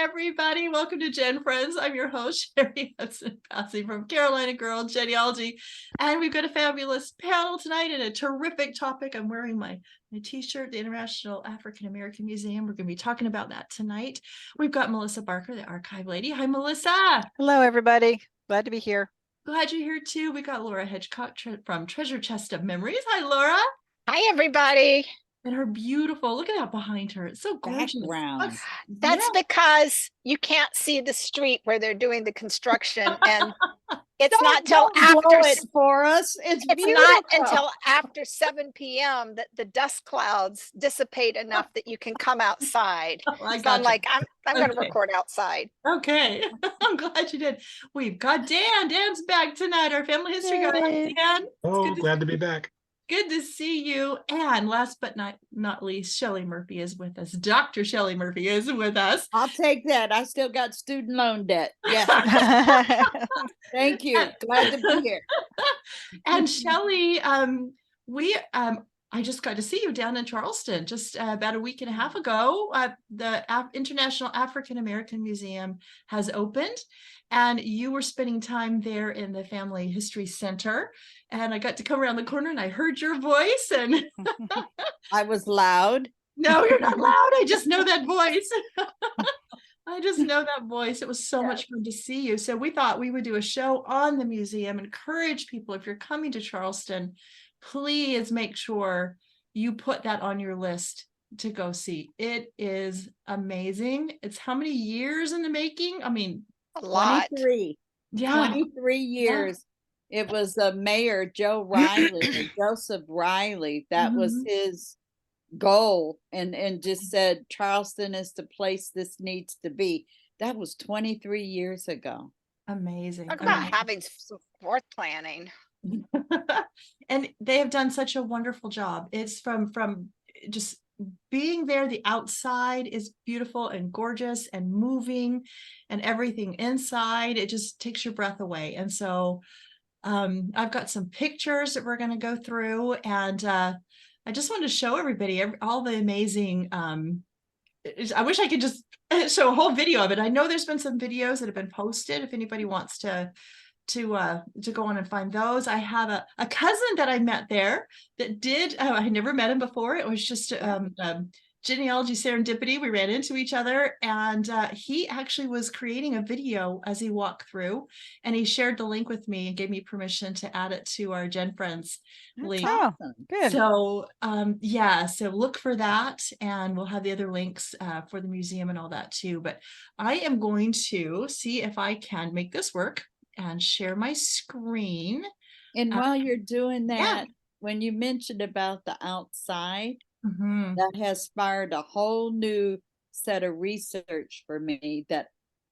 everybody. Welcome to GenFriends. I'm your host, Cheri from Carolina Girl Genealogy. And we've got a fabulous panel tonight and a terrific topic. I'm wearing my t-shirt, the International African American Museum. We're going to be talking about that tonight. We've got Melissa Barker, the archive lady. Hi, Melissa. Hello, everybody. Glad to be here. Glad you're here too. We got Laura Hedgecock from Treasure Chest of Memories. Hi, Laura. Hi, everybody. And her beautiful, look at that behind her. It's so gorgeous. Background. That's because you can't see the street where they're doing the construction, and it's not till after it for us. It's not until after 7 p.m. that the dust clouds dissipate enough that you can come outside. Oh, so I'm like, I'm going to record outside. Okay, I'm glad you did. We've got Dan. Dan's back tonight. Our family history guy. Dan. Oh, glad to be back. Good to see you. And last but not least, Shelley Murphy is with us. Dr. Shelley Murphy is with us. I'll take that. I still got student loan debt. Yeah. Thank you. Glad to be here. And Shelley, I just got to see you down in Charleston just about a week and a half ago. The International African American Museum has opened, and you were spending time there in the Family History Center. And I got to come around the corner and I heard your voice. And I was loud. No, you're not loud. I just know that voice. I just know that voice. It was so much fun to see you. So we thought we would do a show on the museum, encourage people, if you're coming to Charleston, please make sure you put that on your list to go see. It is amazing. It's how many years in the making? I mean, a lot. 23. Yeah. 23 years. Yeah. It was Mayor Joe Riley, Joseph Riley. That was his goal, and just said Charleston is the place this needs to be. That was 23 years ago. Amazing. Talk about having some forth planning. And they have done such a wonderful job. It's from just being there. The outside is beautiful and gorgeous and moving, and everything inside, it just takes your breath away. And so I've got some pictures that we're going to go through, and I just wanted to show everybody all the amazing I wish I could just show a whole video of it. I know there's been some videos that have been posted if anybody wants to go on and find those. I have a cousin that I met there that did I had never met him before. It was just genealogy serendipity. We ran into each other, and he actually was creating a video as he walked through, and he shared the link with me and gave me permission to add it to our GenFriends link. Awesome. Good. So so look for that, and we'll have the other links for the museum and all that too. But I am going to see if I can make this work and share my screen. And while you're doing that, when you mentioned about the outside, that has sparked a whole new set of research for me, that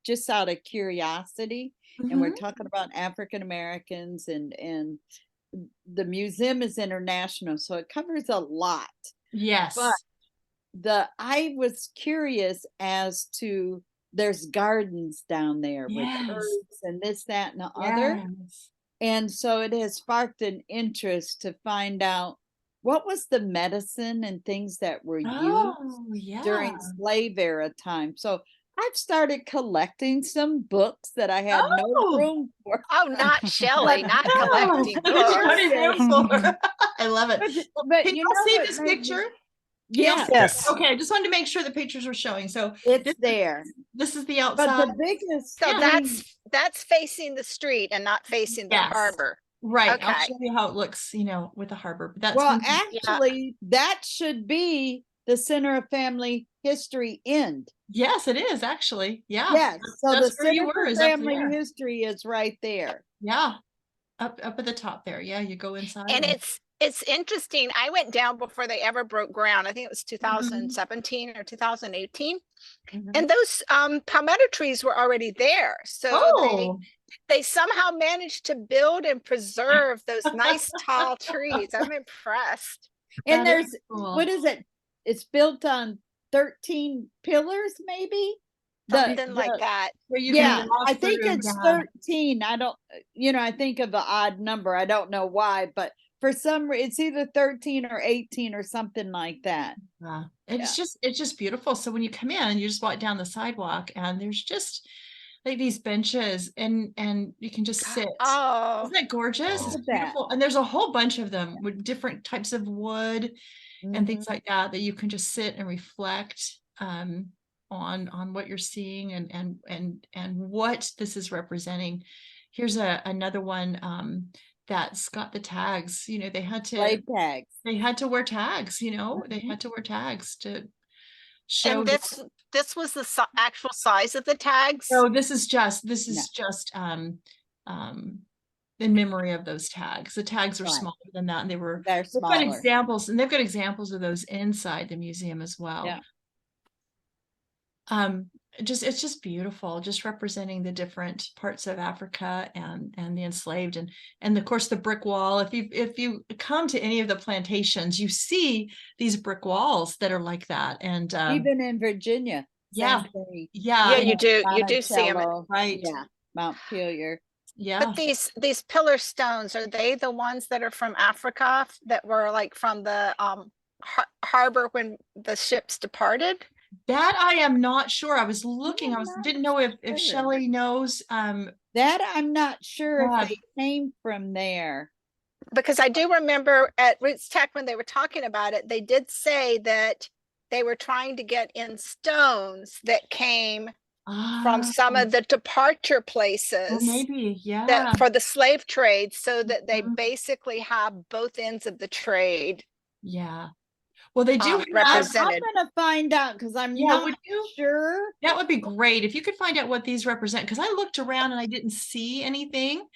just out of curiosity. And we're talking about African Americans, and the museum is international, so it covers a lot. Yes. But I was curious as to, there's gardens down there with herbs and this, that, and the other. And so it has sparked an interest to find out what was the medicine and things that were used during slave era time. So I've started collecting some books that I had no room for. Oh, not Shelley, not collecting books. I love it. But can you see this picture? Yes. Okay, I just wanted to make sure the pictures were showing. So it's there. This is the outside. But the biggest. So that's facing the street and not facing the harbor. Right. Okay. I'll show you how it looks, with the harbor. But that's actually that should be the Center of Family History end. Yes, it is actually. Yeah. Yes. So that's the Center for Family History is right there. Yeah. Up at the top there. Yeah, you go inside. And it's interesting. I went down before they ever broke ground. I think it was 2017 or 2018. And those palmetto trees were already there. So they somehow managed to build and preserve those nice tall trees. I'm impressed. And there's, what is it? It's built on 13 pillars, maybe? Something like that. I think it's 13. I don't, I think of the odd number. I don't know why, but for some reason, it's either 13 or 18 or something like that. And it's just beautiful. So when you come in, you just walk down the sidewalk and there's just like these benches and you can just sit. Oh, Isn't that gorgeous? It's Look at that. beautiful. And there's a whole bunch of them with different types of wood and things like that you can just sit and reflect on what you're seeing and what this is representing. Here's another one that's got the tags. You know, they had to Slave tags. They had to wear tags, you know, they had to wear tags to show. and this was the actual size of the tags. So this is just in memory of those tags. The tags are Right. smaller than that, and They're they've got smaller. examples, and they've got examples of those inside the museum as well. Yeah. It's just beautiful, just representing the different parts of Africa and the enslaved and of course the brick wall. If you come to any of the plantations, you see these brick walls that are like that, and Even in Virginia. yeah, same thing. Yeah, you do see them. Monticello, right, Yeah, Mount Pelier. yeah. But these pillar stones, are they the ones that are from Africa that were like from the harbor when the ships departed? That I am not sure. I was looking. Didn't know if sure. Shelley knows. That I'm not sure Yeah. if they came from there. Because I do remember at Roots Tech when they were talking about it, they did say that they were trying to get in stones that came from some of the departure places maybe, yeah. that for the slave trade, so that they Mhm. basically have both ends of the trade Yeah. Well, they do have, I'm represented. gonna find out because I'm Yeah, not would you? sure. That would be great if you could find out what these represent, because I looked around and I didn't see anything.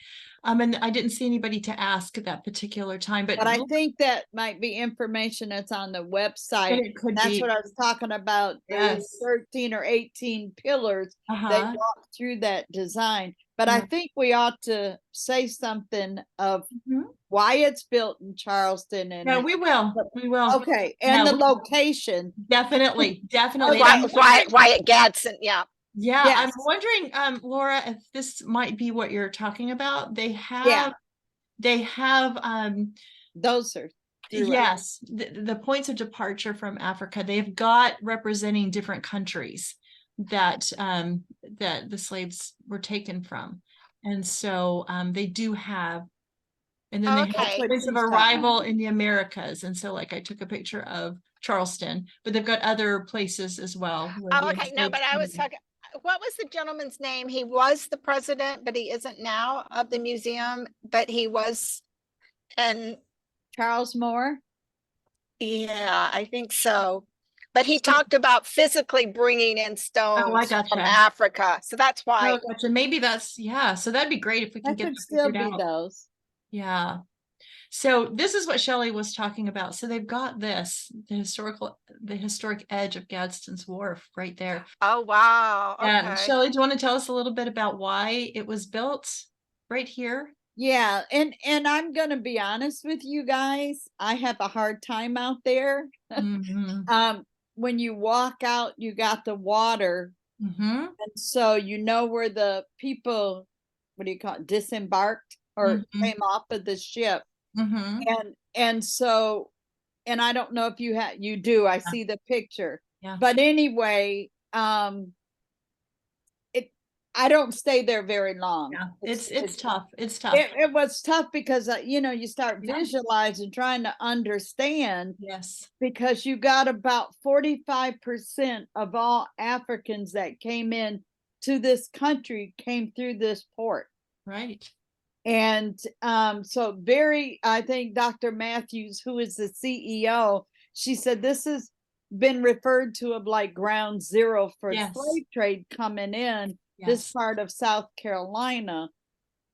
And I didn't see anybody to ask at that particular time, but But I think that might be information that's on the website. it could That's be. what I was talking about. There's Yes. 13 or 18 pillars. They walk through that design. But I Yeah. think we ought to say something of Mhm. why it's built in Charleston and Yeah, we will. We will. okay, and Yeah, the location. Definitely. Okay. Wyatt Gadsden, yeah. Yeah, Yes. I'm wondering, Laura, if this might be what you're talking about. They have Those are throughout. yes, the points of departure from Africa. They've got representing different countries that that the slaves were taken from, and so they do have, and then they have Okay. place of arrival in the Americas, and so like I took a picture of Charleston, but they've got other places as well. where the Okay, no, enslaved but I was came in. talking, what was the gentleman's name? He was the president, but he isn't now of the museum, but he was, and Charles Moore. yeah, I think so. But he talked about physically bringing in stones from gotcha. Africa. So that's why. Oh, gotcha. Maybe that's, yeah. So that'd be great if we can That get could that still figured be out. those. Yeah. So this is what Shelley was talking about. So they've got the historic edge of Gadsden's Wharf right there. Oh, wow. Yeah. Okay. Shelley, do you want to tell us a little bit about why it was built right here? Yeah, and I'm gonna be honest with you guys. I have a hard time out there. Mhm. When you walk out, you got the water, Mhm. and so you know where the people, what do you call it, disembarked or Mhm. came off of the ship, Mhm. and so, and I don't know if you do. I see the picture, Yeah. but anyway, I don't stay there very long. Yeah. It's tough. It's tough. It was tough because you start Yeah. visualizing, trying to understand, Yes. because you got about 45% of all Africans that came in to this country came through this port. Right. And so I think Dr. Matthews, who is the CEO, she said this has been referred to of like ground zero for Yes. slave trade coming in this Yes. part of South Carolina,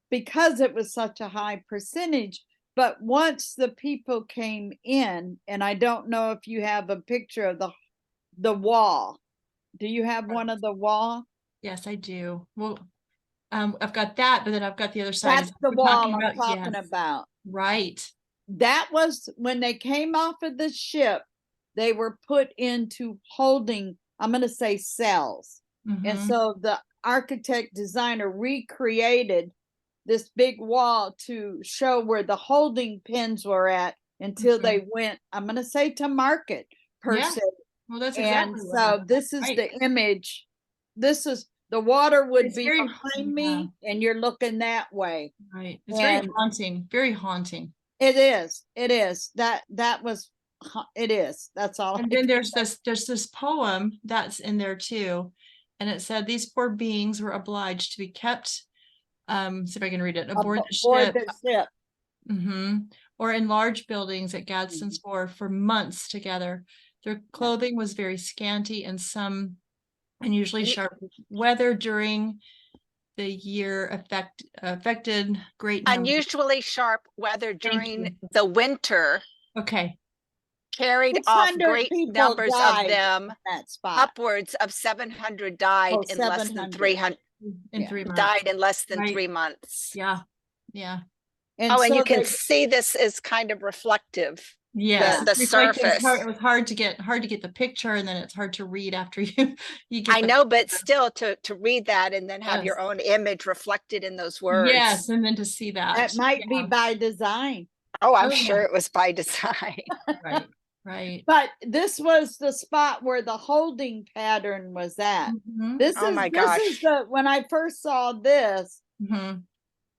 because it was such a high percentage. But once the people came in, and I don't know if you have a picture of the wall. Do you have one of the wall? Yes, I do. Well, I've got that, but then I've got the other side. That's the We're wall I'm talking yes. about. Right. That was when they came off of the ship, they were put into holding, I'm going to say, cells. And Mhm. so the architect designer recreated this big wall to show where the holding pens were at until they went, I'm going to say, to market per se. Well, that's And exactly so this is right. the image. This is the water would It's be very- behind me, and you're looking that way. Right. It's And very haunting. Very haunting. it is. It is. That was. It is. That's all. And then there's this poem that's in there too, and it said these poor beings were obliged to be kept. See if I can read it. Aboard the ship. The ship. Or in large buildings at Gadsden's Wharf for months together. Their clothing was very scanty, and some unusually sharp weather during the year affected great numbers. Unusually sharp weather during the winter. Okay. Carried off great numbers of them. That spot. Upwards of 700 died in less than 300. In 3 months. Died in less than 3 months. Yeah. Yeah. And and so you can see this is kind of reflective. Yeah, the surface. It was hard to get the picture, and then it's hard to read after you get. I know, but still to read that and then have your own image reflected in those words. Yes, and then to see that might be by design. Oh, I'm sure it was by design. Right, right. But this was the spot where the holding pattern was at. This is when I first saw this.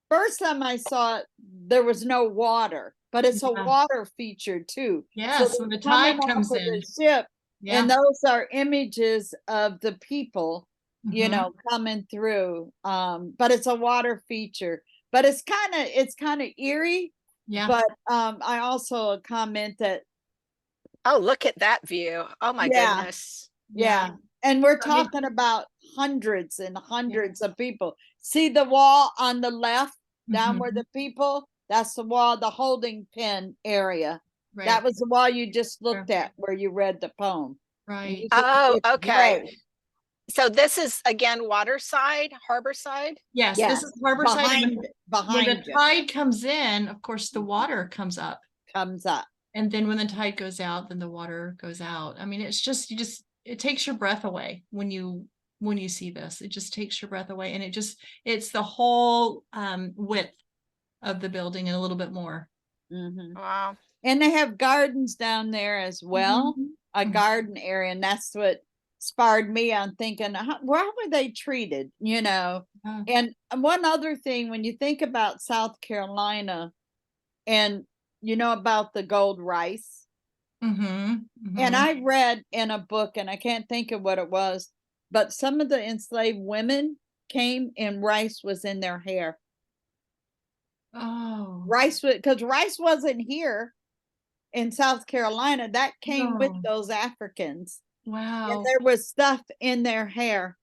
First time I saw it, there was no water, but it's a water feature too. Yes, when the tide comes in. The ship, and those are images of the people, you know, coming through. But it's a water feature. But it's kind of eerie. Yeah. But I also comment that. Oh, look at that view! Oh my goodness. Yeah. And we're talking about hundreds and hundreds of people. See the wall on the left? Down where the people, that's the wall, the holding pen area. Right. That was the wall you just looked at where you read the poem. Right. Oh, okay. Great. So this is again waterside, harbor side? Yes, this is harbor side. Behind when the tide comes in, of course, the water comes up. And then when the tide goes out, then the water goes out. I mean, it's just, it takes your breath away when you see this. It just takes your breath away, and it's the whole width of the building and a little bit more. Wow. And they have gardens down there as well, a garden area, and that's what sparred me on thinking, how were they treated, you know? And one other thing, when you think about South Carolina and you know about the gold rice, and I read in a book, and I can't think of what it was, but some of the enslaved women came and rice was in their hair. Oh. Because rice wasn't here in South Carolina. That came with those Africans. Wow. And there was stuff in their hair.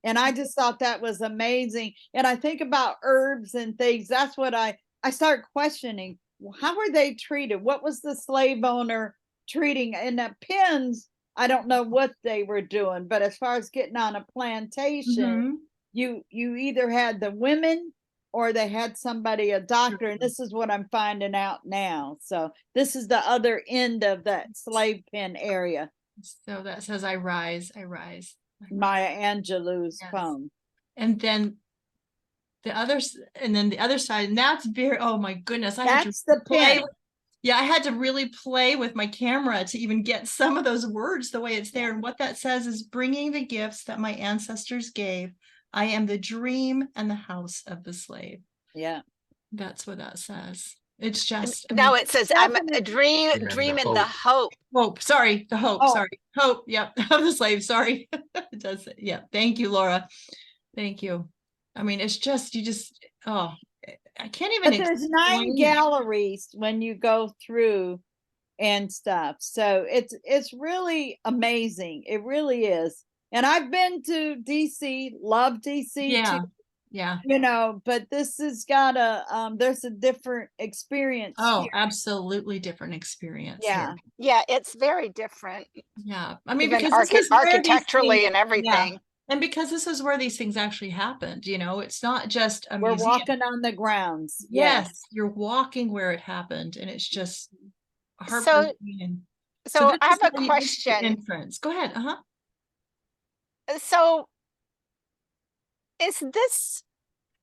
And I just thought that was amazing. And I think about herbs and things. That's what I start questioning. How were they treated? What was the slave owner treating? And the pens, I don't know what they were doing, but as far as getting on a plantation, you either had the women or they had somebody, a doctor, and this is what I'm finding out now. So this is the other end of that slave pen area. So that says, I rise, I rise. Maya Angelou's poem. And then the other side, and that's very, oh my goodness. That's the pen. Yeah, I had to really play with my camera to even get some of those words the way it's there. And what that says is, bringing the gifts that my ancestors gave. I am the dream and the house of the slave. Yeah. That's what that says. It's just. No, it says, I'm a dream and the hope. Hope, sorry, the hope, sorry. Hope, yep, of the slave, sorry. It does, yeah, thank you, Laura. Thank you. I mean, it's just, I can't even. But there's 9 galleries when you go through and stuff. So it's really amazing. It really is. And I've been to DC, love DC too. Yeah. You know, but this has got there's a different experience. Oh, here. Absolutely different experience. Yeah. Here. Yeah, it's very different. Yeah. I mean, even because architecturally and everything. Yeah. And because this is where these things actually happened, you know, it's not just a We're museum. walking on the grounds. Yes, you're walking where it happened, and it's just heartbreaking. So I have a question. Entrance. Go ahead. So is this,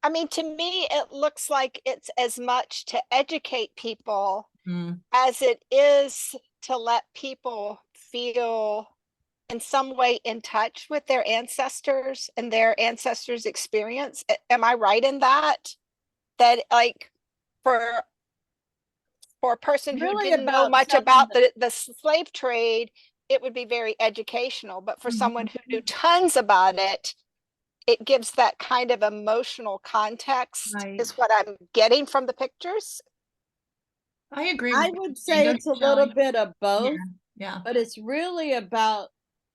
I mean, to me, it looks like it's as much to educate people as it is to let people feel in some way in touch with their ancestors and their ancestors' experience. Am I right in that? That like for a person who Really didn't know about much telling about the slave trade, it would be very educational. But for someone who knew tons about it, it gives that kind of emotional context, Right. is what I'm getting from the pictures. I agree I with you. would say Don't it's a you, little Shelley? bit of both, Yeah. but it's really about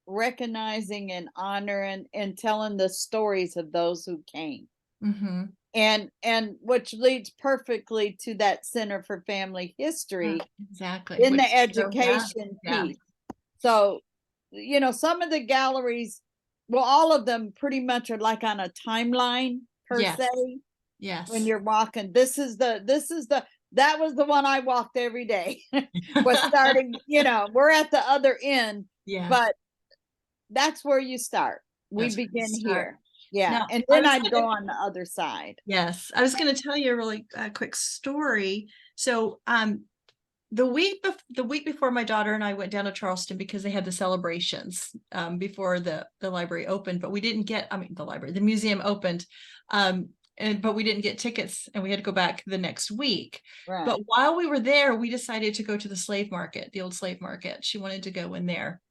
recognizing and honoring and telling the stories of those who came. Mm-hmm. And which leads perfectly to that Center for Family History Exactly. in Which, the education yeah. piece. So, you know, some of the galleries, well, all of them pretty much are like on a timeline per Yes. se. Yes. When you're walking, that was the one I walked every day. Was starting, you know, we're at the other end, Yeah. but that's where you start. We That's where you begin start. here. Yeah. Now, And I then was I'd go gonna- on the other side. Yes, I was going to tell you a really quick story. So, the week before my daughter and I went down to Charleston because they had the celebrations before the library opened, but we didn't get, the museum opened, but we didn't get tickets and we had to go back the next week. Right. But while we were there, we decided to go to the slave market, the old slave market. She wanted to go in there.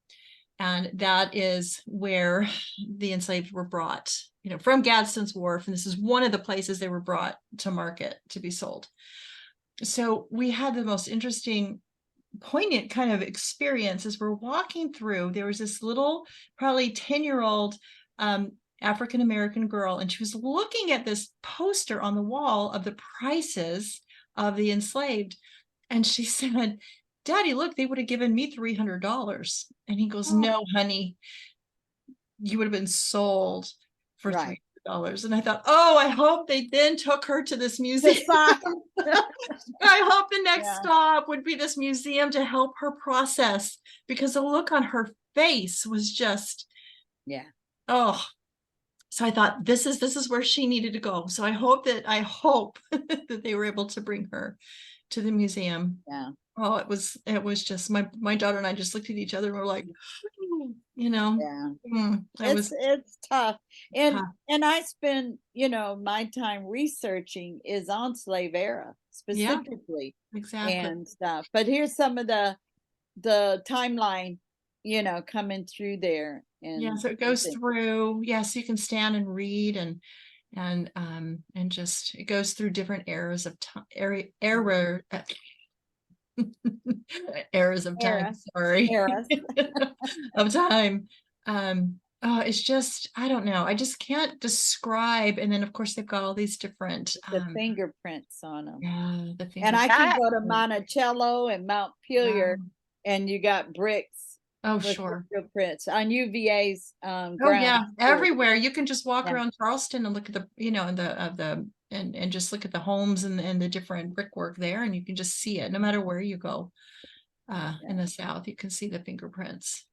And that is where the enslaved were brought, you know, from Gadsden's Wharf. And this is one of the places they were brought to market to be sold. So we had the most interesting, poignant kind of experience as we're walking through. There was this little, probably 10-year-old African-American girl, and she was looking at this poster on the wall of the prices of the enslaved. And she said, "Daddy, look, they would have given me $300. And he goes, "No, honey, you would have been sold for $300. And I thought, oh, I hope they then took her to this museum. I hope the next stop would be this museum to help her process, because the look on her face was just, oh. So I thought, this is where she needed to go. So I hope that they were able to bring her to the museum. Yeah. Oh, it was just my daughter and I just looked at each other and we're like, you know, it's tough. And tough. And I spend, you know, my time researching is on slave era specifically. Exactly. And stuff. But here's some of the timeline, you know, coming through there. And so it goes through, so you can stand and read and just it goes through different eras of time, eras of time, sorry. Of time. It's just, I don't know, I just can't describe. And then of course they've got all these different fingerprints on them. And I can go to Monticello and Mount Pelier and you got bricks. Oh, sure. Fingerprints on UVA's ground. Everywhere. You can just walk around Charleston and look at the, you know, and just look at the homes and the different brickwork there, and you can just see it no matter where you go. In the South, you can see the fingerprints.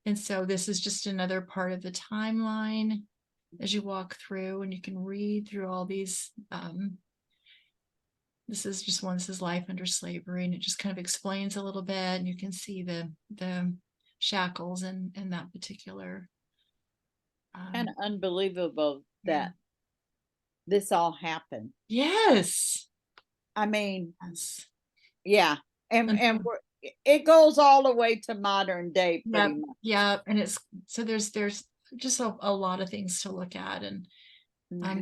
And so this is just another part of the timeline as you walk through, and you can read through all these. This is just one. This is life under slavery, and it just kind of explains a little bit, and you can see the shackles and that particular. Kind of unbelievable that this all happened. Yes. I mean, and it goes all the way to modern day pretty much. And it's so there's just a lot of things to look at. And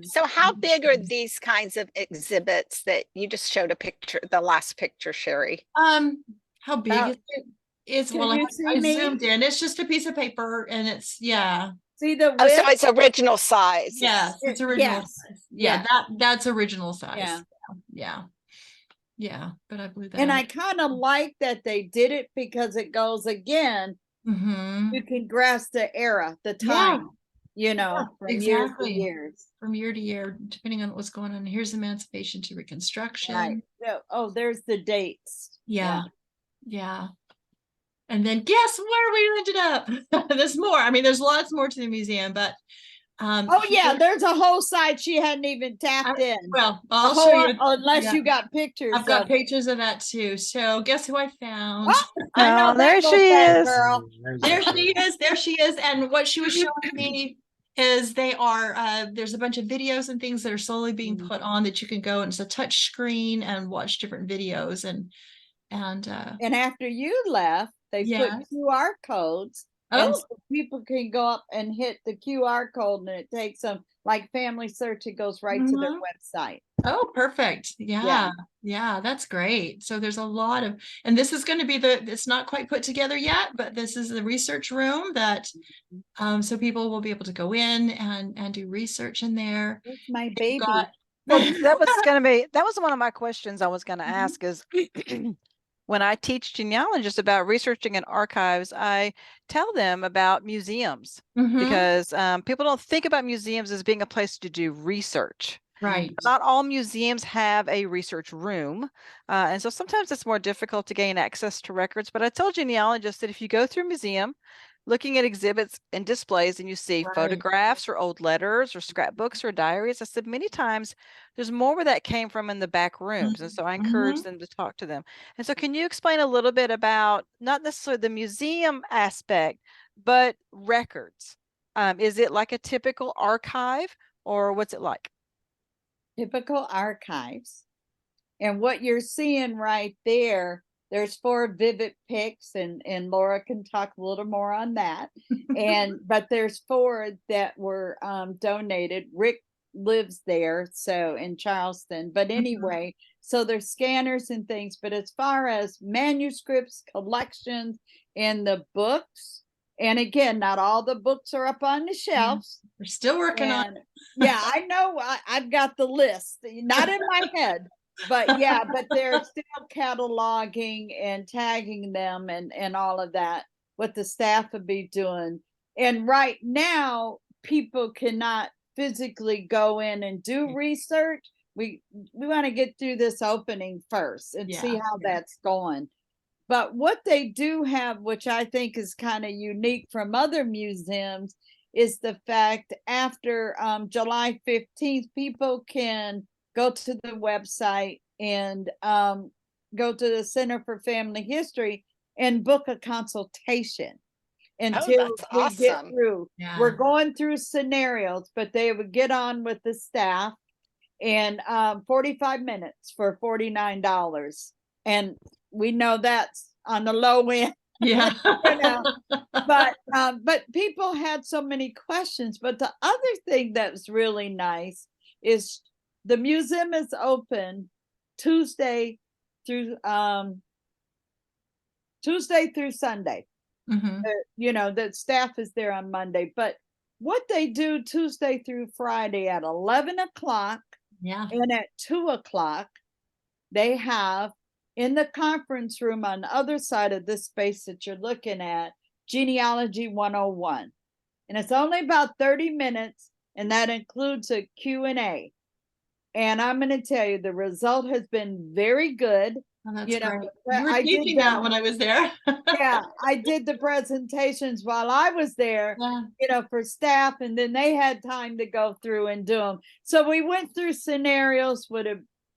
so how big are these kinds of exhibits that you just showed a picture, the last picture, Cheri? How big is it? It's I zoomed in. It's just a piece of paper, and it's See the width? So it's original size. Yes, it's original size. That's original size. Yeah, but I blew that. And I kind of like that they did it because it goes again. You can grasp the era, the time, you know, from years to years. From year to year, depending on what's going on. Here's Emancipation to Reconstruction. Right. Oh, there's the dates. Yeah. And then guess where we ended up? There's more. I mean, there's lots more to the museum, but Oh yeah, there's a whole site she hadn't even tapped in. Well, I'll show you. Unless you got pictures. I've got pictures of that too. So guess who I found? Oh, I know Oh, there that little she fat is. girl. There she is. There she is. And what she was showing me is they are there's a bunch of videos and things that are slowly being put on that you can go, and it's a touch screen and watch different videos and after you left, they put QR codes. And so people can go up and hit the QR code, and it takes them, like Family Search, it goes right to their website. Oh, perfect. Yeah. That's great. So there's a lot of, and this is going to be it's not quite put together yet, but this is the research room that, so people will be able to go in and do research in there. It's my baby. Well, that was one of my questions I was going to ask is when I teach genealogists about researching in archives, I tell them about museums because people don't think about museums as being a place to do research. Right. Not all museums have a research room. And so sometimes it's more difficult to gain access to records. But I tell genealogists that if you go through a museum, looking at exhibits and displays, and you see photographs or old letters or scrapbooks or diaries, I said many times there's more where that came from in the back rooms. And so I encourage them to talk to them. And so can you explain a little bit about not necessarily the museum aspect, but records? Is it like a typical archive, or what's it like? Typical archives. And what you're seeing right there, there's 4 vivid pics, and Laura can talk a little more on that. But there's 4 that were donated. Rick lives there, so in Charleston. But anyway, so there's scanners and things. But as far as manuscripts, collections, and the books, and again, not all the books are up on the shelves. We're still working on it. Yeah, I know. I've got the list, not in my head. But yeah, but they're still cataloging and tagging them and all of that, what the staff would be doing. And right now, people cannot physically go in and do research. We want to get through this opening first and see how that's going. But what they do have, which I think is kind of unique from other museums, is the fact after July 15th, people can go to the website and go to the Center for Family History and book a consultation until we get through. We're going through scenarios, but they would get on with the staff, and 45 minutes for $49. And we know that's on the low end. Yeah. But people had so many questions. But the other thing that's really nice is the museum is open Tuesday through Sunday. The staff is there on Monday. But what they do Tuesday through Friday at 11 o'clock and at 2 o'clock, they have in the conference room on the other side of this space that you're looking at, Genealogy 101. And it's only about 30 minutes, and that includes a Q&A. And I'm going to tell you, the result has been very good. Oh, that's great. You were teaching that when I was there. Yeah, I did the presentations while I was there, for staff, and then they had time to go through and do them. So we went through scenarios with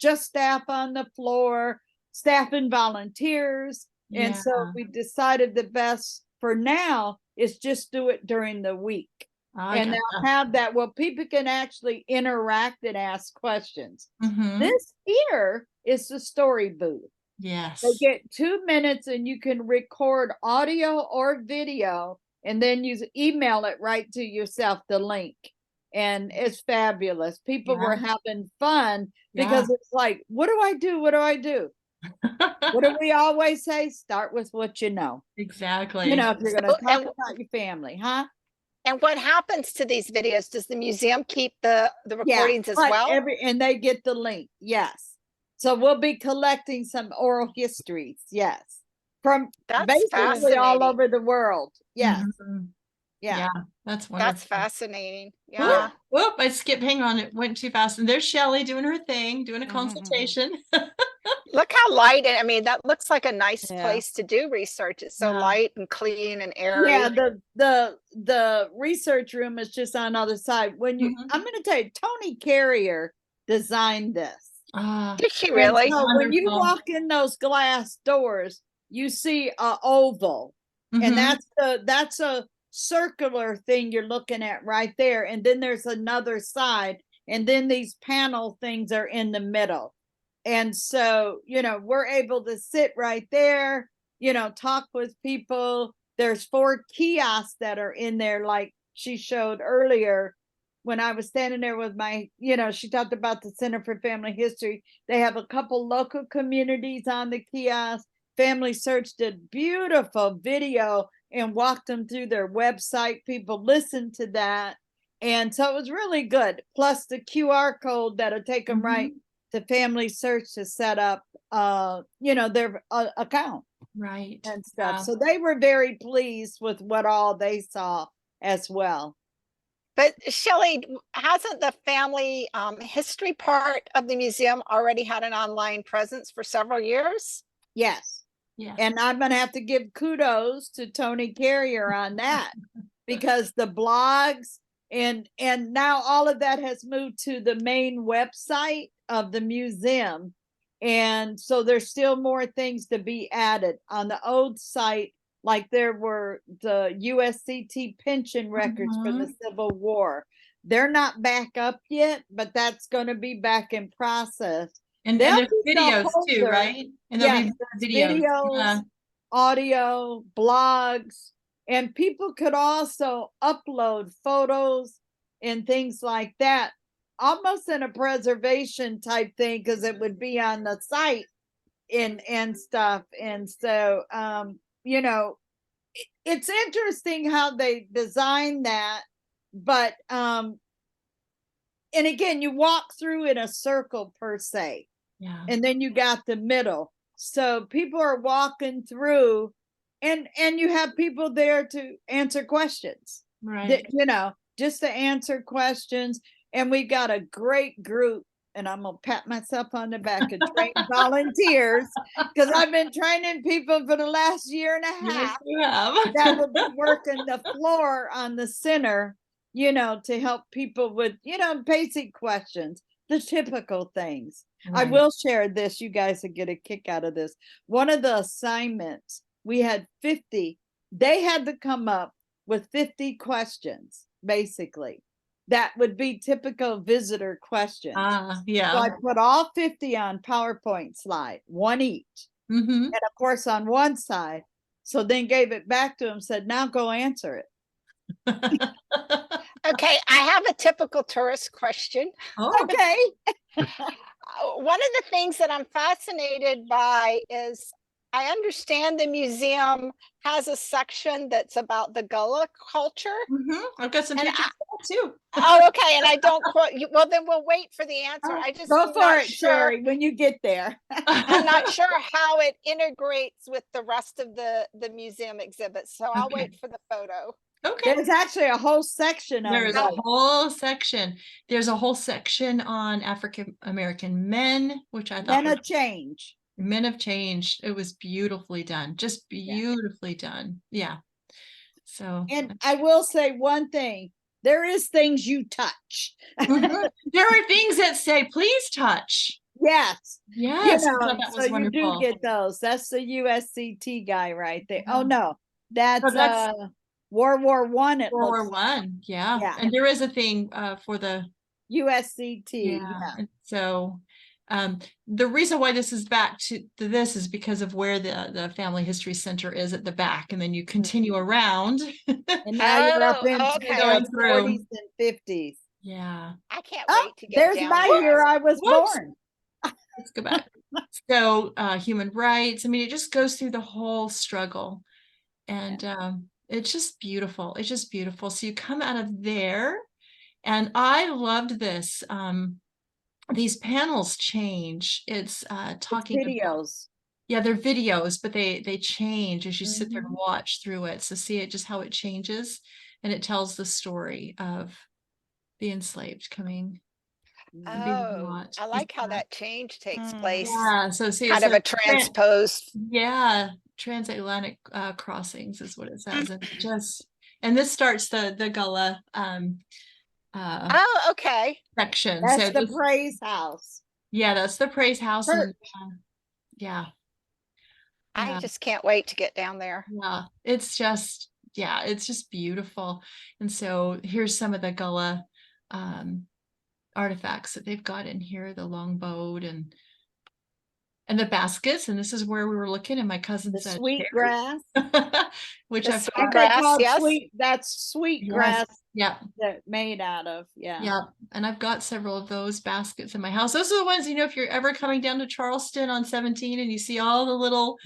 just staff on the floor, staff and volunteers. And so we decided the best for now is just do it during the week. And they'll have that. Well, people can actually interact and ask questions. This here is the story booth. Yes. They get 2 minutes, and you can record audio or video, and then you email it right to yourself, the link. And it's fabulous. People were having fun because it's like, what do I do? What do I do? What do we always say? Start with what you know. Exactly. If you're going to talk about your family, huh? And what happens to these videos? Does the museum keep the recordings as well? And they get the link. Yes. So we'll be collecting some oral histories. Yes. From basically all over the world. Yes. Yeah. That's wonderful. That's fascinating. Whoop, Yeah. whoop, I skipped, hang on, it went too fast. And there's Shelley doing her thing, doing a Mhm, consultation. Look how light I mean, that looks like a nice Yeah. place to do research. It's so Yeah. light and clean and airy. Yeah, the research room is just on the other side. When you Mhm. I'm going to tell you, Tony Carrier designed this. Ah, Did she And really? so when you Wonderful. walk in those glass doors, you see a oval, and mhm. that's a circular thing you're looking at right there. And then there's another side, and then these panel things are in the middle. And so, we're able to sit right there, talk with people. There's 4 kiosks that are in there, like she showed earlier when I was standing there with my, she talked about the Center for Family History. They have a couple local communities on the kiosk. Family Search did beautiful video and walked them through their website. People listened to that. And so it was really good. Plus the QR code that'll take them right to Family Search to set up, their account Right. and stuff. Yeah. So they were very pleased with what all they saw as well. But Shelley, hasn't the family history part of the museum already had an online presence for several years? Yes. Yes. And I'm going to have to give kudos to Tony Carrier on that because the blogs and now all of that has moved to the main website of the museum. And so there's still more things to be added on the old site. Like there were the USCT pension records from the Civil War. They're not back up yet, but that's going to be back in process. And there's videos too, right? And there'll be videos, audio, blogs, and people could also upload photos and things like that, almost in a preservation type thing, because it would be on the site and stuff. And so, it's interesting how they designed that, but and again, you walk through in a circle per se. Yeah. And then you got the middle. So people are walking through and you have people there to answer questions. Right. That, just to answer questions. And we got a great group, and I'm gonna pat myself on the back and train volunteers because I've been training people for the last year and a half. Yes, you have. That will be working the floor on the center, to help people with, basic questions, the typical things. I Right. will share this. You guys will get a kick out of this. One of the assignments, we had 50. They had to come up with 50 questions, basically. That would be typical visitor questions. So Yeah. I put all 50 on PowerPoint slide, one each. And of course on one side. So then gave it back to him, said, now go answer it. Okay, I have a typical tourist question. Okay. One of the things that I'm fascinated by is I understand the museum has a section that's about the Gullah culture. I've got some pictures too. Oh, okay. And I don't quote you. Well, then we'll wait for the answer. I just go for it, sure. Cheri, when you get there. I'm not sure how it integrates with the rest of the museum exhibits. So I'll wait for the photo. Okay. There's actually a whole section on There's a whole section. There's a whole section on African American men, which I thought Men of Change. Men of Change. It was beautifully done. Just beautifully done. Yeah. So and I will say one thing. There is things you touch. There are things that say, please touch. Yes. Yes. That was so wonderful. You do get those. That's the USCT guy right there. Oh no, that's World War I. World War I. Yeah. And there is a thing for the USCT. Yeah. And so the reason why this is back to this is because of where the Family History Center is at the back, and then you continue around. And now you're up into going the through 40s and 50s. Yeah. I can't wait to get there's down my there. year I was born. Let's go back. So human rights. I mean, it just goes through the whole struggle. And it's just beautiful. It's just beautiful. So you come out of there, and I loved this. These panels change. It's talking videos. Yeah, they're videos, but they change as you sit there and watch through it. So see it just how it changes, and it tells the story of the enslaved coming and being Oh, brought. I like how that change takes place. Yeah, so see, Kind it's of a transposed. yeah, transatlantic crossings is what it says, and and this starts the Gullah Oh, okay. section. That's So the this, praise house. yeah, that's the praise house, and yeah, I yeah, just can't wait to get down there. yeah. It's just beautiful. And so here's some of the Gullah artifacts that they've got in here, the longboat and the baskets. And this is where we were looking, and my cousin The said sweet Cheri, grass. which The I've sweet got. They grass, call it yes. sweet. That's sweet Yes. grass Yeah. that made out of. Yeah. Yeah. And I've got several of those baskets in my house. Those are the ones, if you're ever coming down to Charleston on 17 and you see all the little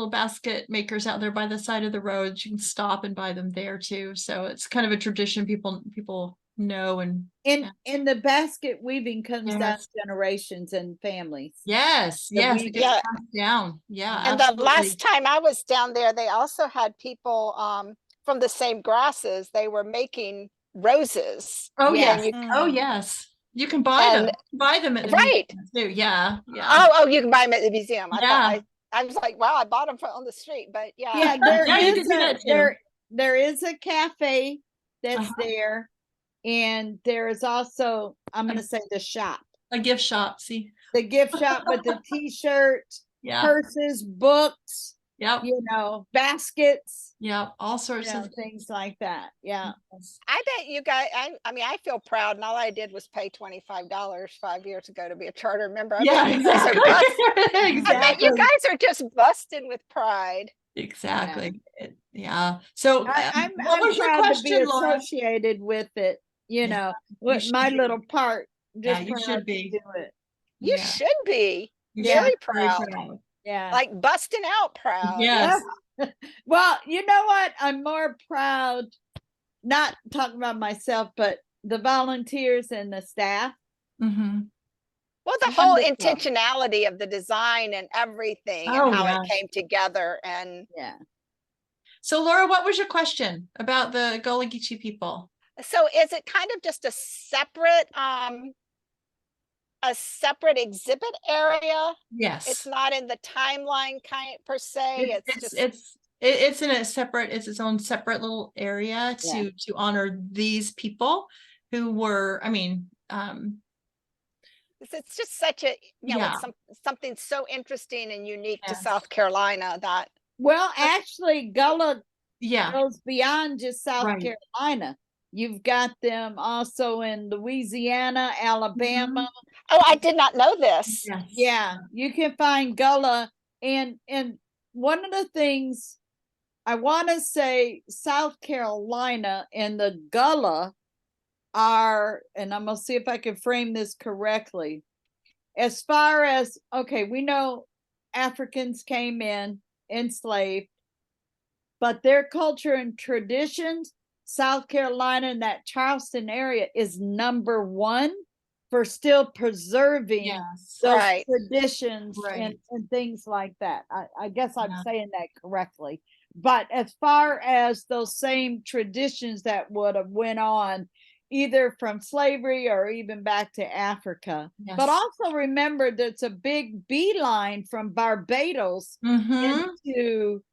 basket makers out there by the side of the road, you can stop and buy them there too. So it's kind of a tradition people know. And the basket weaving comes down yes, generations and families. yes, The yes, it gets Yeah. passed down. Yeah, And absolutely. the last time I was down there, they also had people from the same grasses. They were making roses. Oh Yeah. yes. Oh yes. You can buy them. And Buy them at the right. museum too. Yeah. Yeah. Oh, you can buy them at the museum. I Yeah. thought I was like, wow, I bought them on the street, but yeah. Yeah, there Yeah, you is can do that too. there is a cafe that's Uh-huh. there, and there is also, I'm gonna say, the shop, A gift shop. See. the gift shop with the t-shirt, Yeah. purses, books, Yep. baskets, Yep. All sorts of things like that. Yeah. I bet you guys, I mean, I feel proud, and all I did was pay $25 5 years ago to be a charter member. I Yeah, bet you guys exactly. are I bet you Exactly. guys are just busting with pride. Exactly. Yeah. So I'm what was your proud to be question, Laura? associated with it, Yeah, with should my be. little part. Yeah, Just you proud should to be. do it. You Yeah. should be You very should be very proud. Yeah. Like busting out proud. Yes. Well, you know what? I'm more proud, not talking about myself, but the volunteers and the staff. Mm-hmm. Well, the whole Wonderful. intentionality of the design and everything, Oh, and how yeah. it came together. And Yeah. So Laura, what was your question about the Gullah Geechee people? so is it kind of just a separate exhibit area? Yes. It's not in the timeline kind per se. It's in a separate, it's its own separate little area to honor these people who were, I mean, it's just such a, yeah. it's something so interesting and unique to Yes. South Carolina that. Well, actually, Gullah Yeah. goes beyond just South Right. Carolina. You've got them also in Louisiana, Alabama. Oh, I did not know this. Yes. Yeah, you can find Gullah, and one of the things I want to say, South Carolina and the Gullah are, and I'm gonna see if I can frame this correctly. As far as, okay, we know Africans came in enslaved, but their culture and traditions, South Carolina and that Charleston area is number one for still preserving Yes. those Right. traditions Right. and things like that. I guess I'm Yeah. saying that correctly. But as far as those same traditions that would have went on either from slavery or even back to Africa. Yes. But also remember there's a big beeline from Barbados Mm-hmm. into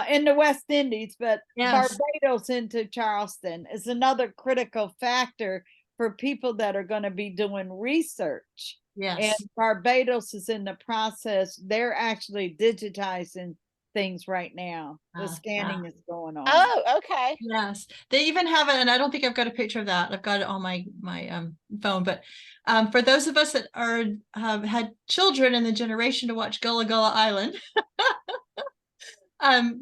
in the West Indies, but Yes. Barbados into Charleston is another critical factor for people that are going to be doing research. Yes. And Barbados is in the process. They're actually digitizing things right now. The scanning is going on. Oh, okay. Yes, they even have it, and I don't think I've got a picture of that. I've got it on my phone. But for those of us that have had children in the generation to watch Gullah Gullah Island,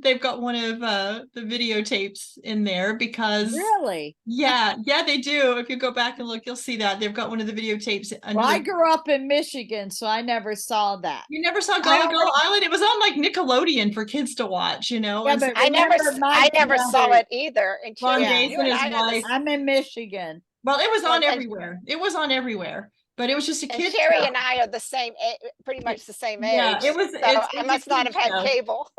they've got one of the videotapes in there because Really? yeah, they do. If you go back and look, you'll see that they've got one of the videotapes. Well, I grew up in Michigan, so I never saw that. You never saw Gullah Gullah Island? It was on like Nickelodeon for kids to watch, you know. Yeah, And but I never saw it either. Ron Cheri, Days you and and his I are the wife. I'm in Michigan. Well, it was on Well, and- everywhere. It was on everywhere. but it was just a And kid Cheri show. and I are the same, pretty much the same Yeah, age. it was. So It's I a must not kid have had show. cable.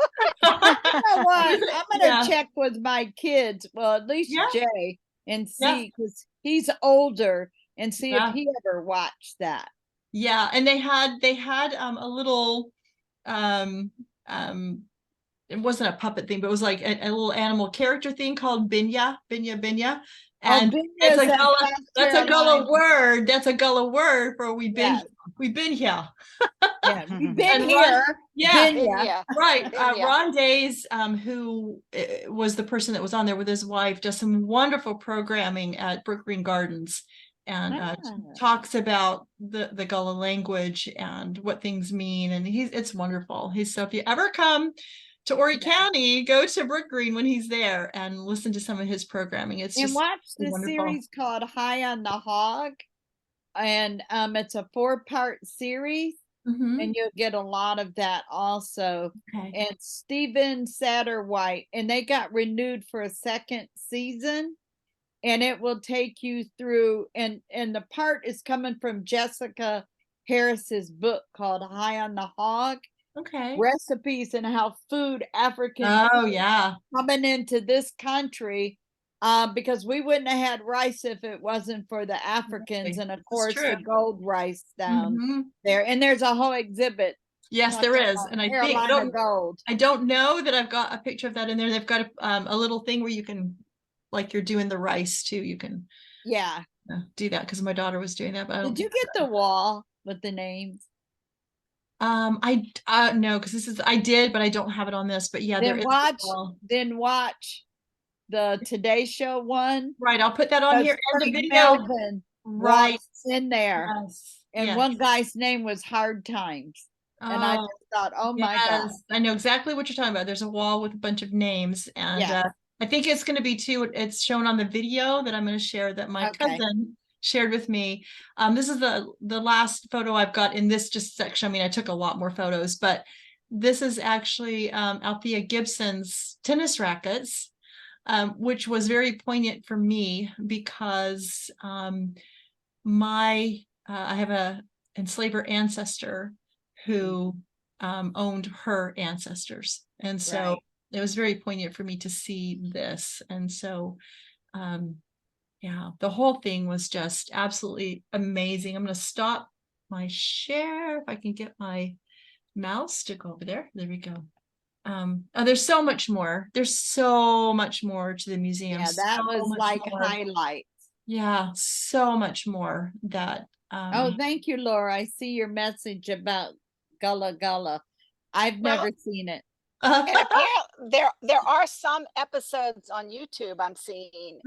You know what? I'm gonna Yeah. check with my kids. Well, at least Yeah. Jay, and Yeah. see, because he's older, and see if Yeah. he ever watched that. Yeah, and they had a little um it wasn't a puppet thing, but it was like a little animal character thing called Binya. And it's Binya's a in Gullah, South that's a Gullah Carolina. word. That's a Gullah word for we've been here. Yeah, we've been And here. yeah, Binya. right. Binya. Ron Days, who was the person that was on there with his wife, does some wonderful programming at Brook Green Gardens, and talks about the Gullah language and what things mean. And it's wonderful. So if you ever come to Horry County, go to Brook Green when he's there and listen to some of his programming. It's And just watch the wonderful. series called High on the Hog, and it's a 4-part series. And you'll get a lot of that also. Okay. And Stephen Satterwhite, and they got renewed for a 2nd season, and it will take you through, and the part is coming from Jessica Harris's book called High on the Hog. Okay. Recipes and how African Oh food yeah, coming into this country, because we wouldn't have had rice if it wasn't for the Africans, and of course the gold rice down there. And there's a whole exhibit. Yes, there is, and I think gold. I don't know that I've got a picture of that in there. They've got a little thing where you can, like you're doing the rice too. You can do that because my daughter was doing that. But did you get the wall with the names? I no, because I did, but I don't have it on this. But yeah, then watch the Today Show one. Right, I'll put that on here and the video. Melvin Right in there. Yes. And one guy's name was Hard Times. And I just thought, oh my God. I know exactly what you're talking about. There's a wall with a bunch of names. And I think it's going to be too, it's shown on the video that I'm going to share that my cousin shared with me. This is the last photo I've got in this just section. I mean, I took a lot more photos, but this is actually Althea Gibson's tennis rackets, which was very poignant for me because I have a enslaver ancestor who owned her ancestors. And so it was very poignant for me to see this. And so, yeah, the whole thing was just absolutely amazing. I'm going to stop my share if I can get my mouse to go over there. There we go. There's so much more. There's so much more to the museum. Yeah, that was like highlights. Yeah, so much more that. Oh, thank you, Laura. I see your message about Gullah Gullah. I've never seen it. And apparently there are some episodes on YouTube I'm seeing.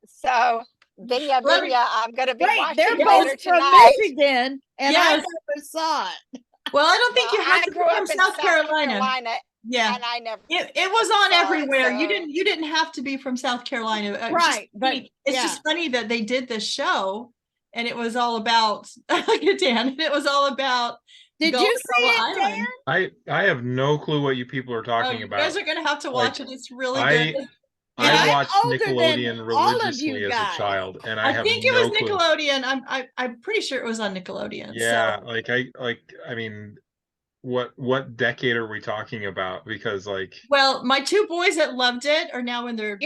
So Binya, I'm going to be watching they're later both tonight. From Michigan, and I never saw it. Well, I don't think you have to grew be up from in South Carolina. Yeah, and I never. It was on everywhere. So. You didn't have to be from South Carolina, right? But it's just funny that they did this show, and it was all about Dan. It was all about. Did you see it, Dan? I have no clue what you people are talking about. You guys are going to have to watch it. It's really good. I watched Nickelodeon religiously as a child, and I think it was Nickelodeon. I'm pretty sure it was on Nickelodeon. Yeah, so. I mean, what decade are we talking about? Because well, my two boys that loved it are now in their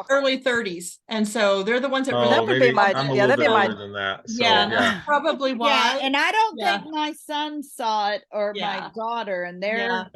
early 30s, and so they're the ones that that would be my I'm a little bit older than that. So, yeah, probably why. Yeah, and I don't think my son saw it or my daughter, and they're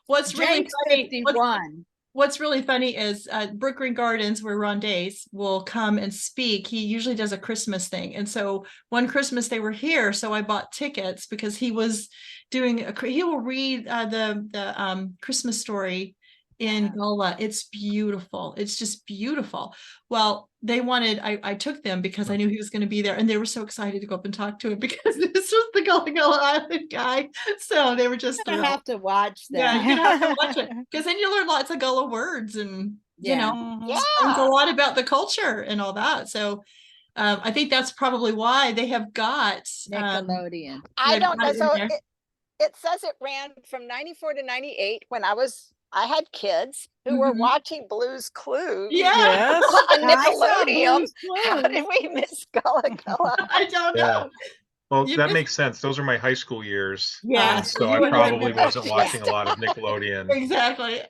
what's really funny. 51. What's really funny is Brook Green Gardens, where Ron Days will come and speak. He usually does a Christmas thing. And so one Christmas they were here. So I bought tickets because he was doing, he will read the Christmas story in Gullah. It's beautiful. It's just beautiful. Well, they wanted, I took them because I knew he was going to be there, and they were so excited to go up and talk to him because this was the Gullah Island guy. So they were just thrilled. I have to watch that. Yeah, you're gonna have to watch it because then you learn lots of Gullah words, and you know, it's a lot about the culture and all that. So I think that's probably why they have got Nickelodeon. I don't know. So it says it ran from 94 to 98 when I was I had kids who were Mhm. watching Blue's Clues Yeah. Yes. on I saw Nickelodeon. Blue's How Clues. did we miss Gullah Gullah? I don't Yeah. know. Well, You that missed- makes sense. Those are my high school years. Yeah, And so so you I wouldn't have probably been- wasn't watching a lot of Nickelodeon. Exactly.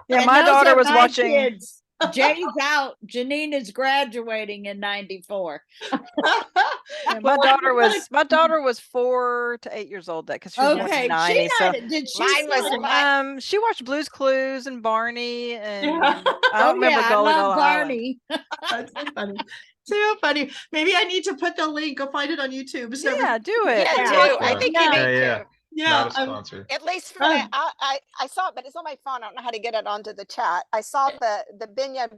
Yeah, And my those daughter are was my watching. kids. Jay's out. Janine is graduating in 94. Yeah, Well, my daughter was 4 to 8 years old, that because she was born in Okay, 90. So did she Mine was see it? she watched Blue's Clues and Barney, and Yeah. I don't remember I Gullah love Gullah Island. Barney. That's so funny. So funny. Maybe I need to put the link. Go find it on YouTube. So Yeah, do it. Yeah, Yeah. do. I Yeah. think you Yeah. need Yeah. to. yeah, Not a sponsor. At least for Um, that, I saw it, but it's on my phone. I don't know how to get it onto the chat. I saw the Binya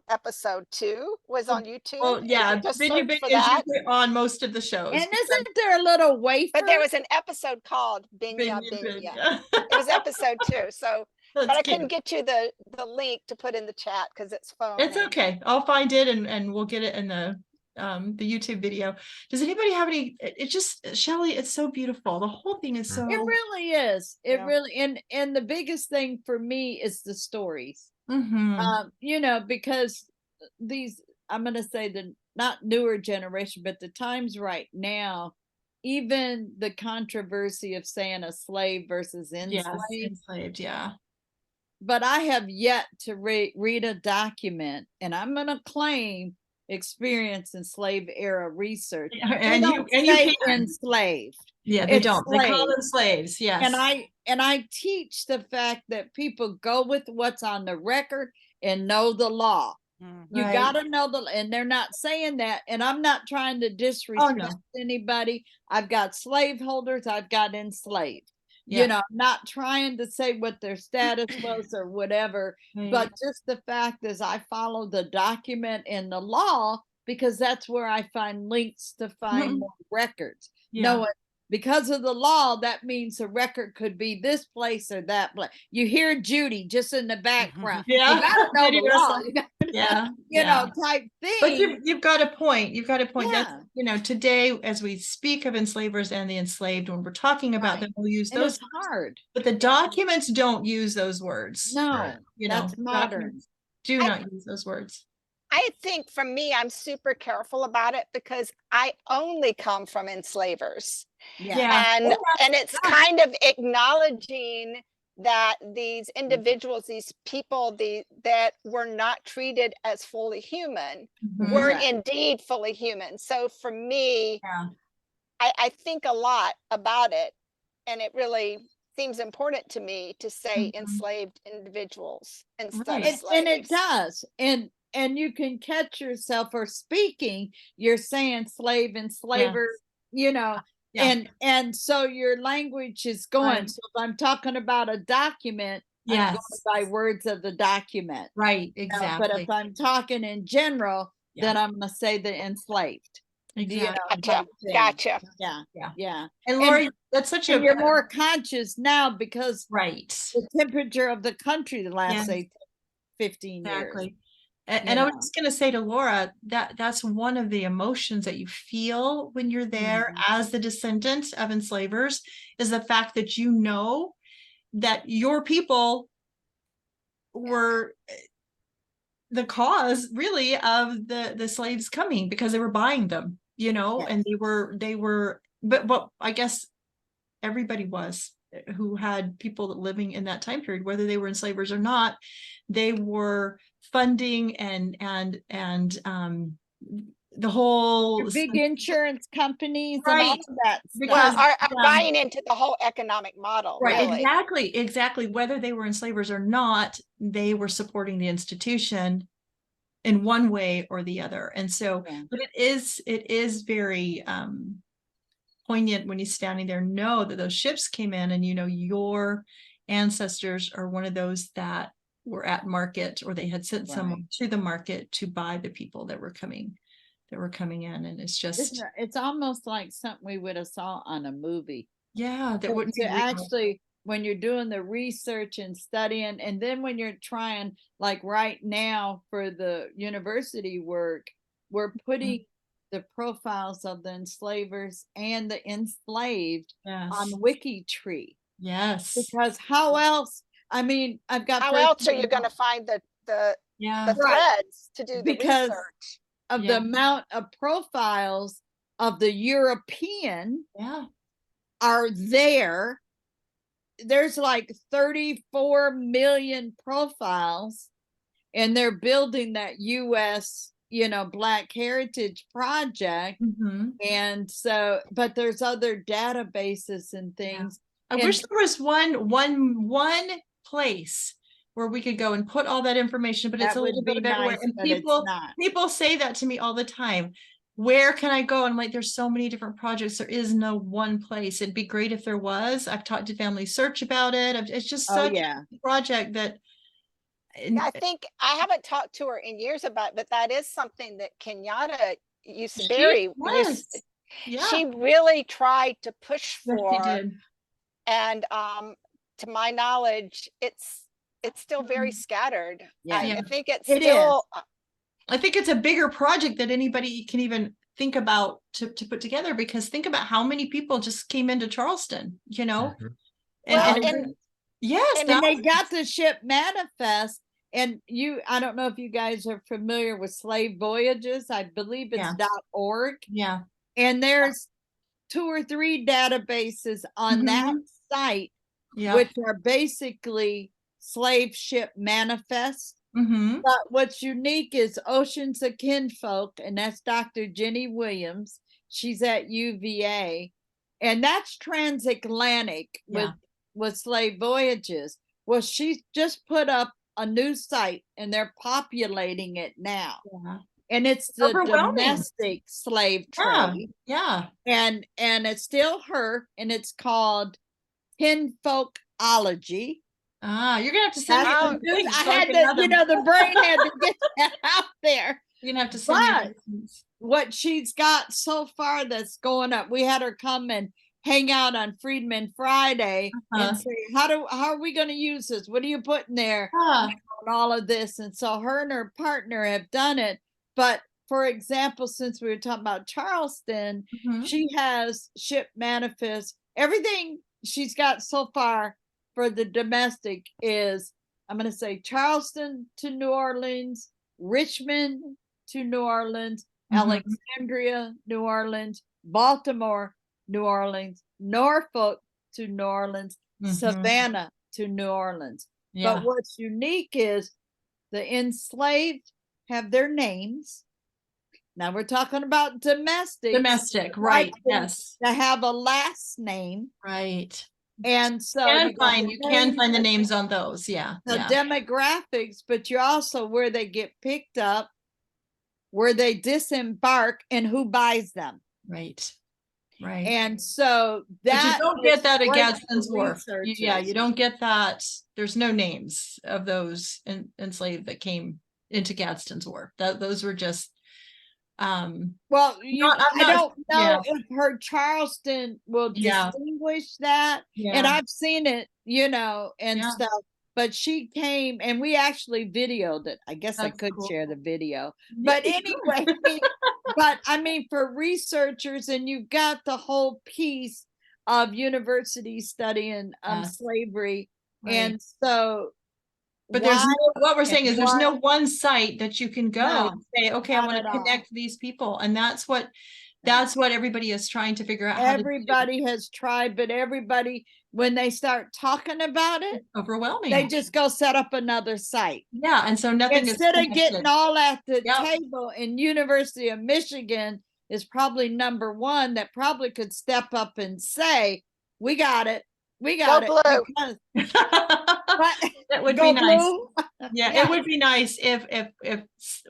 episode 2 was on YouTube. well, yeah, If you just Video search Big for is that. usually on most of the shows. And isn't there a little wafer? But there was an episode called Binya Binya Big. Binya. It was episode 2. So, That's but I cute. couldn't get you the link to put in the chat because it's phone. It's okay. I'll find it and we'll get it in the YouTube video. Does anybody have any? It's just Shelley. It's so beautiful. The whole thing is so. It really is. It Yeah. really and the biggest thing for me is the stories. Mhm. You know, because these, I'm gonna say the not newer generation, but the times right now, even the controversy of saying a slave versus Yes, enslaved. enslaved. Yeah. But I have yet to read a document, and I'm gonna claim experience in slave era research. Yeah, They and you don't and you say can. enslaved. Yeah, they It's don't. They call slave. them slaves. Yes. And I teach the fact that people go with what's on the record and know the law. Mm. You Right. got to know and they're not saying that. And I'm not trying to disrespect anybody. I've got slaveholders, I've got enslaved. Yeah. You know, I'm not trying to say what their status was or whatever, but just the fact is I follow the document and the law because that's where I find links to find more records. Yeah. Knowing because of the law, that means the record could be this place or that place. You hear Judy just in the background. Yeah. You gotta know Judy the law. Russell. Yeah. You yeah. know, type thing. But you've got a point. You've got a point. Yeah. That's, you know, today, as we speak of enslavers and the enslaved, when we're talking about Right. them, we'll use And those it's hard. but the documents don't use those words. No, Right. You know, that's modern. documents do not use those words. I think for me, I'm super careful about it because I only come from enslavers. Yeah. And it's kind of acknowledging that these individuals, these people, that were not treated as fully human, Mhm. were Right. indeed fully human. So for me, Yeah. I think a lot about it, and it really seems important to me to say Mhm. enslaved individuals instead Right. of slaves. And it does. And you can catch yourself or speaking, you're saying slave and slaver, you know, Yeah. and so your language is going. Right. So if I'm talking about a document, I'm Yes. going by words of the document. Right. You know, Exactly. but if I'm talking in general, Yeah. then I'm gonna say the enslaved. Exactly. You know, Gotcha. type thing. Gotcha. Yeah. Yeah. Yeah. And Lori, that's such And a you're more conscious now because right. the temperature of the country the last Yes. say 15 years. Exactly. And I was just going to say to Laura that that's one of the emotions that you feel when you're there as the descendant of enslavers is the fact that you know that your people were the cause really of the slaves coming because they were buying them, you know, and they were but I guess everybody was who had people living in that time period, whether they were enslavers or not, they were funding and the whole Your big insurance companies and all right of that because stuff. Are buying into the whole economic model, right really. exactly whether they were enslavers or not, they were supporting the institution in one way or the other. And so but it is very poignant when he's standing there, know that those ships came in and you know your ancestors are one of those that were at market or they had sent someone to the market to buy the people that were coming in. And it's just it's almost like something we would have saw on a movie. that So wouldn't to be real. actually when you're doing the research and studying and then when you're trying like right now for the university work we're putting the profiles of the enslavers and the enslaved on Wikitree. Yes. Because how else I mean, I've got. How else are you going to find the Yeah. threads to do the Because research? of Yeah. the amount of profiles of the European Yeah. are there. There's like 34 million profiles, and they're building that US, Black Heritage Project. Mhm. And so, but there's other databases and things. I And wish there was one place where we could go and put all that information, but it's that a little would bit be of everywhere. nice, And but it's not. people say that to me all the time. Where can I go? And I'm like, there's so many different projects. There is no one place. It'd be great if there was. I've talked to Family Search about it. It's just Oh, such yeah. a project that. I think I haven't talked to her in years about, but that is something that Kenyatta she really tried to push for. Did. And to my knowledge, it's still very scattered. Yeah. I think it's It still I think it's a bigger project that anybody can even think about to put together, because think about how many people just came into Charleston, Mhm. and yes, and And they got the ship manifest. And I don't know if you guys are familiar with Slave Voyages. I believe it's .org. yeah, And there's 2 or 3 databases on that site, which are basically slave ship manifests. But what's unique is Oceans of Kinfolk, and that's Dr. Jenny Williams. She's at UVA, and that's transatlantic with Slave Voyages. Well, she just put up a new site, and they're populating it now. And it's the domestic slave trade. And it's still her, and it's called Kinfolkology. You're gonna have to send me some links. I had to, the brain had to get that out there. You're gonna have to send me what she's got so far that's going up. We had her come and hang out on Freedman Friday and say, how are we going to use this? What are you putting there? And all of this. And so her and her partner have done it. But for example, since we were talking about Charleston, she has ship manifest. Everything she's got so far for the domestic is, I'm going to say, Charleston to New Orleans, Richmond to New Orleans, Alexandria, New Orleans, Baltimore, New Orleans, Norfolk to New Orleans, Savannah to New Orleans. But what's unique is the enslaved have their names. Now we're talking about domestic, right? Yes, to have a last name, right? And so you can find the names on those, the demographics, but you also where they get picked up, where they disembark, and who buys them. Right. And so that you don't get that at Gadsden's Wharf. You don't get that. There's no names of those enslaved that came into Gadsden's Wharf. Those were just I don't know if her Charleston will distinguish that. And I've seen it, and stuff. But she came, and we actually videoed it. I guess I could share the video. But anyway, but I mean, for researchers, and you've got the whole piece of university studying slavery. And so, but what we're saying is there's no one site that you can go and say, okay, I want to connect these people. And that's what everybody is trying to figure out. Everybody has tried, but everybody, when they start talking about it, overwhelming. They just go set up another site. And so nothing instead of getting all at the table. And University of Michigan is probably number one that probably could step up and say, we got it. We got it. Because, that would be nice. It would be nice if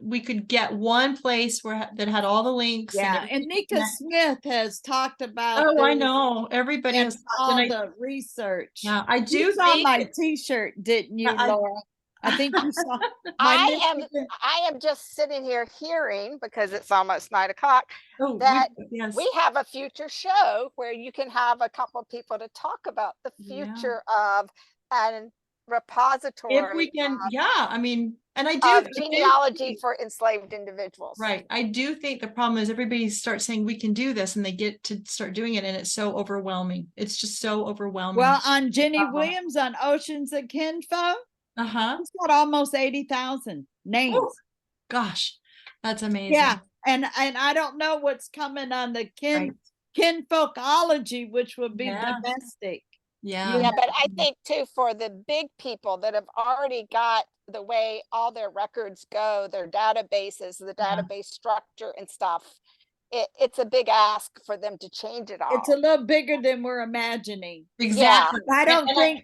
we could get one place that had all the links. And Nika Smith has talked about. Oh, I know. Everybody has all the research. I do. You saw my T-shirt, didn't you, Laura? I think you saw. I am just sitting here hearing, because it's almost 9 o'clock, that we have a future show where you can have a couple of people to talk about the future of a repository. If we can, I mean, And I do genealogy for enslaved individuals. Right. I do think the problem is everybody starts saying we can do this and they get to start doing it and it's so overwhelming. It's just so overwhelming. Well, on Jenny Williams on Oceans of Kinfolk, he's got almost 80,000 names. Oh, gosh, that's amazing. Yeah. And I don't know what's coming on the Kinfolkology, which would be domestic. Yeah, but I think too, for the big people that have already got the way all their records go, their databases, the database structure and stuff, it's a big ask for them to change it all. It's a little bigger than we're imagining. Exactly. Yeah.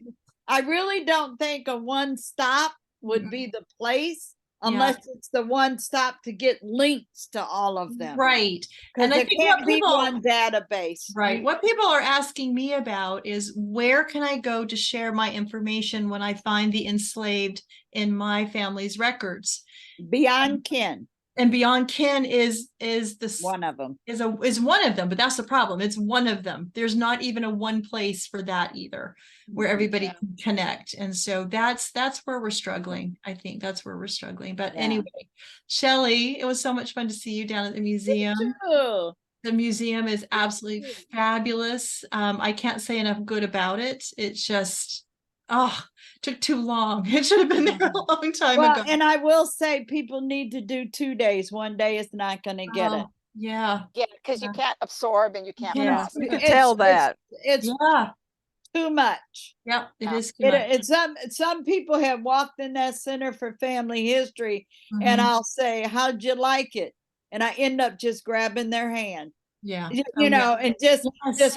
I really don't think a one stop would be the place. Unless it's the one stop to get links to all of them. Right. And I think can't be one database. Right. What people are asking me about is where can I go to share my information when I find the enslaved in my family's records? Beyond Kin. And Beyond Kin is this one of them. Is one of them, but that's the problem. It's one of them. There's not even a one place for that either, where everybody can connect. And so that's where we're struggling. I think that's where we're struggling. But anyway, Shelley, it was so much fun to see you down at the museum. The museum is absolutely fabulous. I can't say enough good about it. It's just took too long. It should have been there a long time ago. And I will say people need to do 2 days. One day is not going to get it. Yeah, because you can't absorb and you can't process. You can tell that it's too much. Yeah, it is too much. Some people have walked in that Center for Family History and I'll say, how'd you like it? And I end up just grabbing their hand. Yeah, you know, and just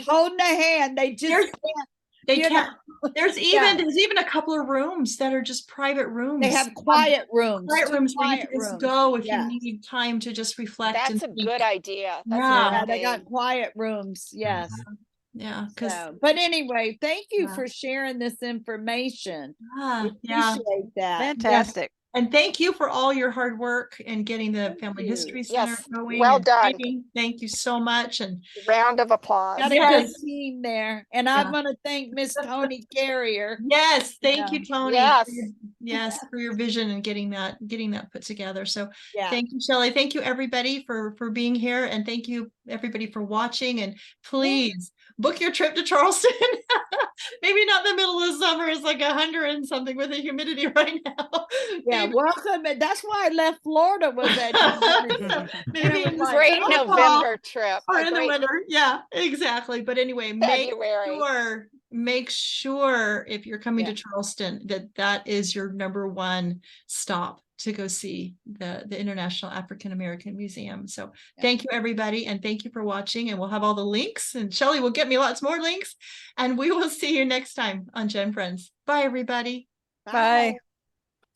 holding their hand. They just can't. They can't. There's even a couple of rooms that are just private rooms. They have quiet rooms. Quiet rooms where you can just go if you need time to just reflect. That's a good idea. They got quiet rooms. Yes. Yeah. But anyway, thank you for sharing this information. We appreciate that. Fantastic. And thank you for all your hard work and getting the Family History Center going. Well done. Thank you so much. And round of applause. Got a good team there. And I want to thank Miss Tony Carrier. Yes, thank you, Tony. Yes. For your vision and getting that put together. So thank you, Shelley. Thank you everybody for being here, and thank you everybody for watching. And please book your trip to Charleston. Maybe not the middle of summer. It's like 100 and something with the humidity right now. Yeah, welcome. That's why I left Florida was that. Maybe great November trip. Or in the winter. Yeah, exactly. But anyway, make sure if you're coming to Charleston that is your number one stop to go see the International African American Museum. So thank you everybody, and thank you for watching, and we'll have all the links, and Shelley will get me lots more links, and we will see you next time on GenFriends. Bye everybody. Bye.